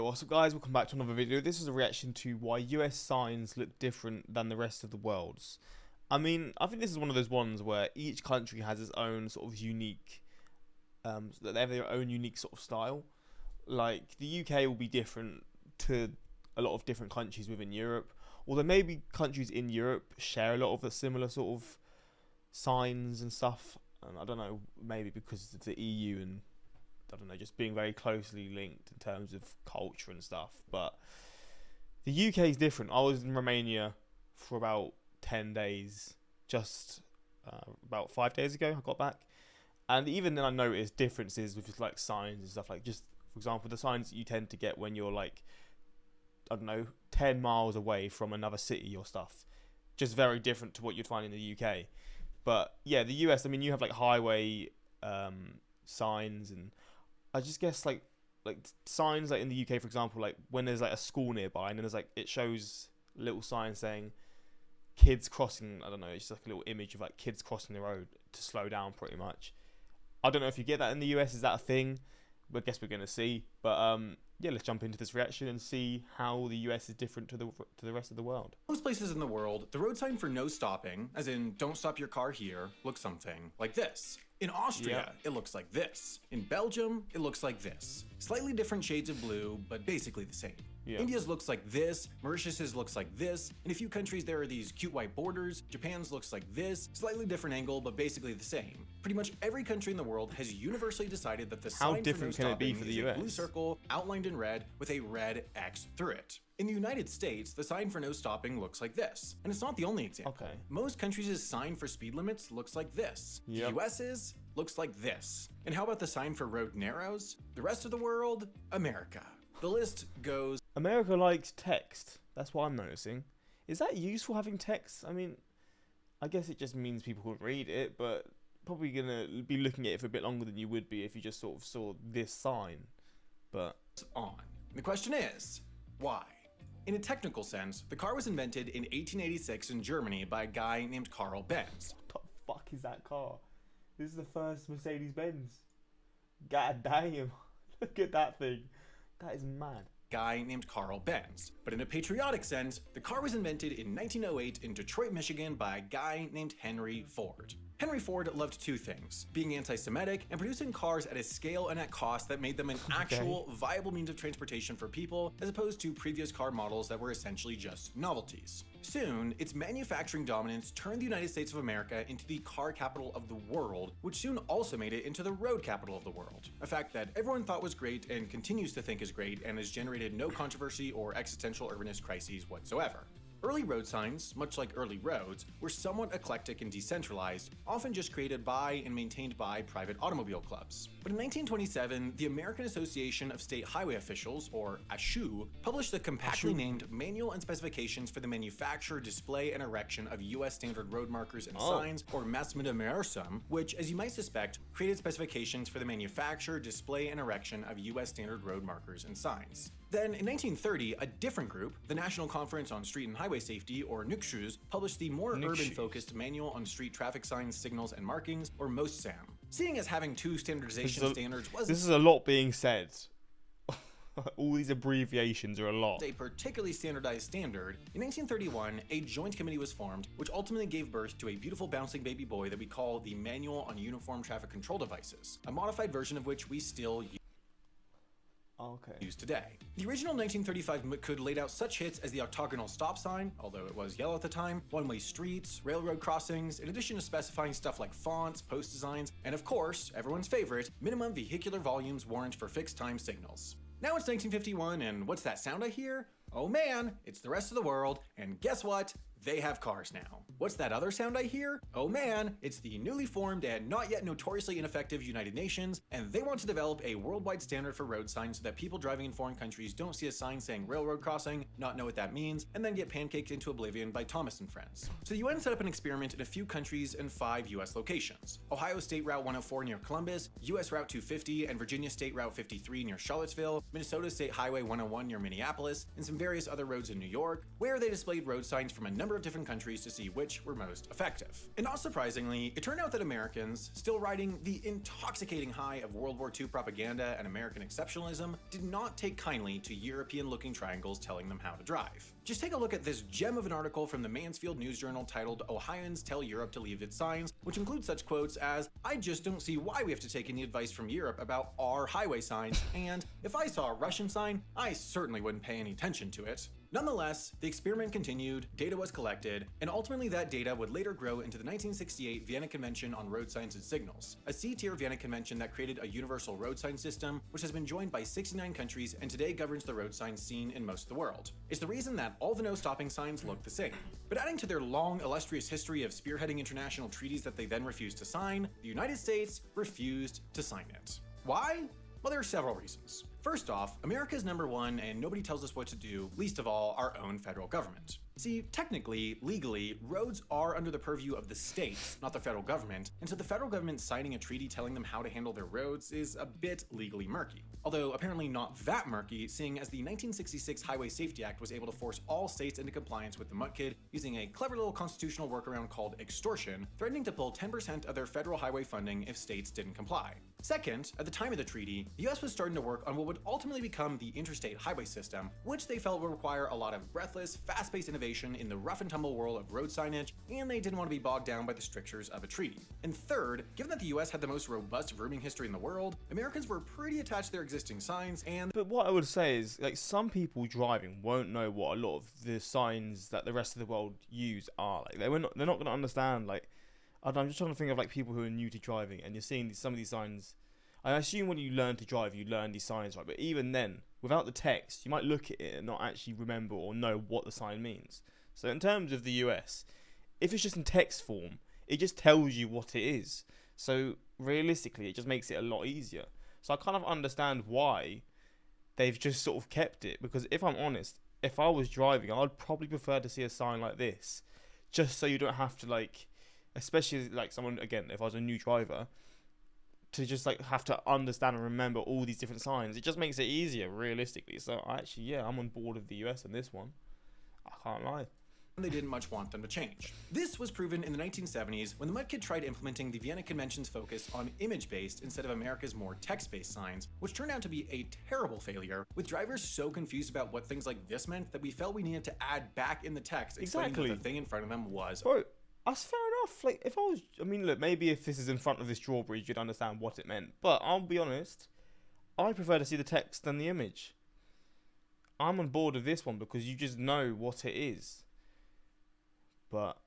what's up guys, welcome back to another video. This is a reaction to why US signs look different than the rest of the world's. I mean, I think this is one of those ones where each country has its own sort of unique, they have their own unique sort of style. Like, the UK will be different to a lot of different countries within Europe, although maybe countries in Europe share a lot of the similar sort of signs and stuff. I don't know, maybe because of the EU and I don't know, just being very closely linked in terms of culture and stuff. But the UK is different. I was in Romania for about 10 days, just about 5 days ago I got back. And even then I noticed differences with just like signs and stuff. Like, just for example, the signs that you tend to get when you're like, I don't know, 10 miles away from another city or stuff. Just very different to what you'd find in the UK. But yeah, the US, I mean, you have like highway signs, and I just guess like signs like in the UK, for example, like when there's like a school nearby and then there's like, it shows a little sign saying kids crossing, I don't know, it's just like a little image of like kids crossing the road to slow down pretty much. I don't know if you get that in the US, is that a thing? But I guess we're going to see. But yeah, let's jump into this reaction and see how the US is different to the rest of the world. Most places in the world, the road sign for no stopping, as in don't stop your car here, looks something like this. In Austria, It looks like this. In Belgium, it looks like this. Slightly different shades of blue, but basically the same. India's looks like this, Mauritius's looks like this. In a few countries there are these cute white borders. Japan's looks like this, slightly different angle, but basically the same. Pretty much every country in the world has universally decided that the sign for no stopping is a blue circle outlined in red with a red X through it. In the United States, the sign for no stopping looks like this. And it's not the only example. Okay. Most countries' sign for speed limits looks like this. The US's looks like this. And how about the sign for road narrows? The rest of the world? America. The list goes. America likes text. That's what I'm noticing. Is that useful, having text? I mean, I guess it just means people can read it, but probably gonna be looking at it for a bit longer than you would be if you just sort of saw this sign. But on. The question is, why? In a technical sense, the car was invented in 1886 in Germany by a guy named Carl Benz. What the fuck is that car? This is the first Mercedes-Benz. God damn. Look at that thing. That is mad. Guy named Carl Benz. But in a patriotic sense, the car was invented in 1908 in Detroit, Michigan by a guy named Henry Ford. Henry Ford loved two things: being anti-Semitic and producing cars at a scale and at cost that made them an actual viable means of transportation for people, as opposed to previous car models that were essentially just novelties. Soon, its manufacturing dominance turned the United States of America into the car capital of the world, which soon also made it into the road capital of the world. A fact that everyone thought was great and continues to think is great, and has generated no controversy or existential urbanist crises whatsoever. Early road signs, much like early roads, were somewhat eclectic and decentralized, often just created by and maintained by private automobile clubs. But in 1927, the American Association of State Highway Officials, or ASHU, published the compactly named Manual and Specifications for the Manufacture, Display, and Erection of U.S. Standard Road Markers and Signs, or Massmediamersum, which, as you might suspect, created specifications for the manufacture, display, and erection of U.S. Standard Road Markers and Signs. Then, in 1930, a different group, the National Conference on Street and Highway Safety, or NCSHUS, published the more urban-focused Manual on Street Traffic Signs, Signals, and Markings, or MOSTSAM. Seeing as having two standardization standards was— This is a lot being said. All these abbreviations are a lot. A particularly standardized standard, in 1931, a joint committee was formed, which ultimately gave birth to a beautiful bouncing baby boy that we call the Manual on Uniform Traffic Control Devices, a modified version of which we still use today. The original 1935 code laid out such hits as the octagonal stop sign, although it was yellow at the time, one-way streets, railroad crossings, in addition to specifying stuff like fonts, post designs, and of course, everyone's favorite, minimum vehicular volumes warrant for fixed time signals. Now it's 1951, and what's that sound I hear? Oh man, it's the rest of the world, and guess what? They have cars now. What's that other sound I hear? Oh man, it's the newly formed and not yet notoriously ineffective United Nations, and they want to develop a worldwide standard for road signs so that people driving in foreign countries don't see a sign saying railroad crossing, not know what that means, and then get pancaked into oblivion by Thomas and friends. So the UN set up an experiment in a few countries and 5 US locations: Ohio State Route 104 near Columbus, US Route 250 and Virginia State Route 53 near Charlottesville, Minnesota State Highway 101 near Minneapolis, and some various other roads in New York, where they displayed road signs from a number number of different countries to see which were most effective. And not surprisingly, it turned out that Americans, still riding the intoxicating high of World War II propaganda and American exceptionalism, did not take kindly to European-looking triangles telling them how to drive. Just take a look at this gem of an article from the Mansfield News Journal titled "Ohioans Tell Europe to Leave Its Signs," which includes such quotes as, "I just don't see why we have to take any advice from Europe about our highway signs," and "If I saw a Russian sign, I certainly wouldn't pay any attention to it." Nonetheless, the experiment continued, data was collected, and ultimately that data would later grow into the 1968 Vienna Convention on Road Signs and Signals, a C-tier Vienna Convention that created a universal road sign system, which has been joined by 69 countries and today governs the road sign scene in most of the world. It's the reason that all the no-stopping signs look the same. But adding to their long, illustrious history of spearheading international treaties that they then refused to sign, the United States refused to sign it. Why? Well, there are several reasons. First off, America is number one and nobody tells us what to do, least of all our own federal government. See, technically, legally, roads are under the purview of the states, not the federal government, and so the federal government signing a treaty telling them how to handle their roads is a bit legally murky. Although apparently not that murky, seeing as the 1966 Highway Safety Act was able to force all states into compliance with the Mutkid using a clever little constitutional workaround called extortion, threatening to pull 10% of their federal highway funding if states didn't comply. Second, at the time of the treaty, the US was starting to work on what would ultimately become the interstate highway system, which they felt would require a lot of breathless, fast-paced innovation in the rough and tumble world of road signage, and they didn't want to be bogged down by the strictures of a treaty. And third, given that the US had the most robust grooming history in the world, Americans were pretty attached to their existing signs, and But what I would say is, like, some people driving won't know what a lot of the signs that the rest of the world use are. Like, they're not going to understand. Like, I'm just trying to think of like people who are new to driving, and you're seeing some of these signs. I assume when you learn to drive, you learn these signs, right? But even then, without the text, you might look at it and not actually remember or know what the sign means. So in terms of the US, if it's just in text form, it just tells you what it is. So realistically, it just makes it a lot easier. So I kind of understand why they've just sort of kept it. Because if I'm honest, if I was driving, I'd probably prefer to see a sign like this. Just so you don't have to, like, especially like someone, again, if I was a new driver, to just like have to understand and remember all these different signs. It just makes it easier, realistically. So I'm on board with the US on this one. I can't lie. they didn't much want them to change. This was proven in the 1970s when the Mutkid tried implementing the Vienna Convention's focus on image-based instead of America's more text-based signs, which turned out to be a terrible failure, with drivers so confused about what things like this meant that we felt we needed to add back in the text explaining that the thing in front of them was... Bro, that's fair enough. Like, if I was... I mean, look, maybe if this is in front of this drawbridge, you'd understand what it meant. But I'll be honest, I prefer to see the text than the image. I'm on board with this one because you just know what it is. But,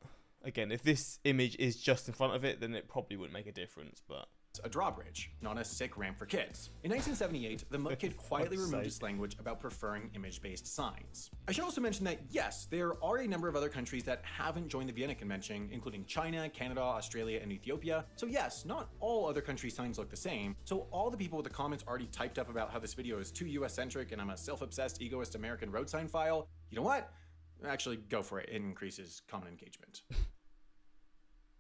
again, if this image is just in front of it, then it probably wouldn't make a difference, but... a drawbridge, not a sick ramp for kids. In 1978, the Mutkid quietly removed its language about preferring image-based signs. I should also mention that, yes, there are a number of other countries that haven't joined the Vienna Convention, including China, Canada, Australia, and Ethiopia. So yes, not all other countries' signs look the same. So all the people with the comments already typed up about how this video is too US-centric and I'm a self-obsessed, egoist American road sign file, you know what? Actually, go for it. It increases common engagement.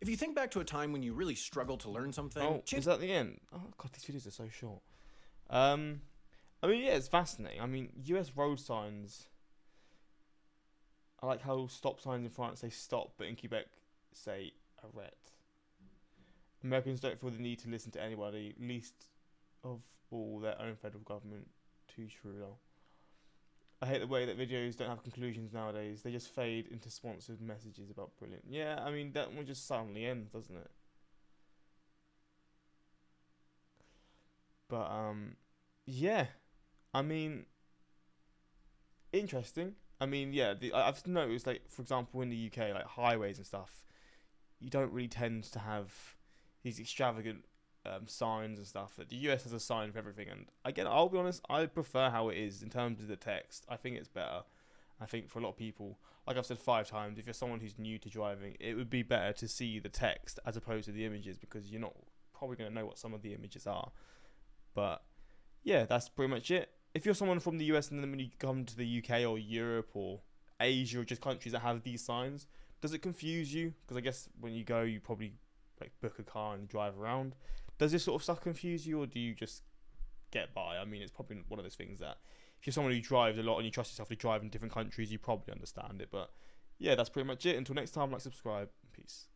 If you think back to a time when you really struggled to learn something... Oh, is that the end? Oh, God, these videos are so short. I mean, yeah, it's fascinating. I mean, US road signs... I like how stop signs in France say stop, but in Quebec say arrête. Americans don't feel the need to listen to anybody, least of all their own federal government. Too true, though. I hate the way that videos don't have conclusions nowadays. They just fade into sponsored messages about brilliant. Yeah, I mean, that one just suddenly ends, doesn't it? But, yeah. I mean, interesting. I mean, yeah, I've noticed, like, for example, in the UK, like, highways and stuff, you don't really tend to have these extravagant signs and stuff. That the US has a sign for everything, and again, I'll be honest, I prefer how it is in terms of the text. I think it's better. I think for a lot of people, like I've said 5 times, if you're someone who's new to driving, it would be better to see the text as opposed to the images, because you're not probably going to know what some of the images are. But yeah, that's pretty much it. If you're someone from the US and then when you come to the UK or Europe or Asia or just countries that have these signs, does it confuse you? Because I guess when you go, you probably like book a car and drive around. Does this sort of stuff confuse you, or do you just get by? I mean, it's probably one of those things that if you're someone who drives a lot and you trust yourself to drive in different countries, you probably understand it. But yeah, that's pretty much it. Until next time, like, subscribe. Peace.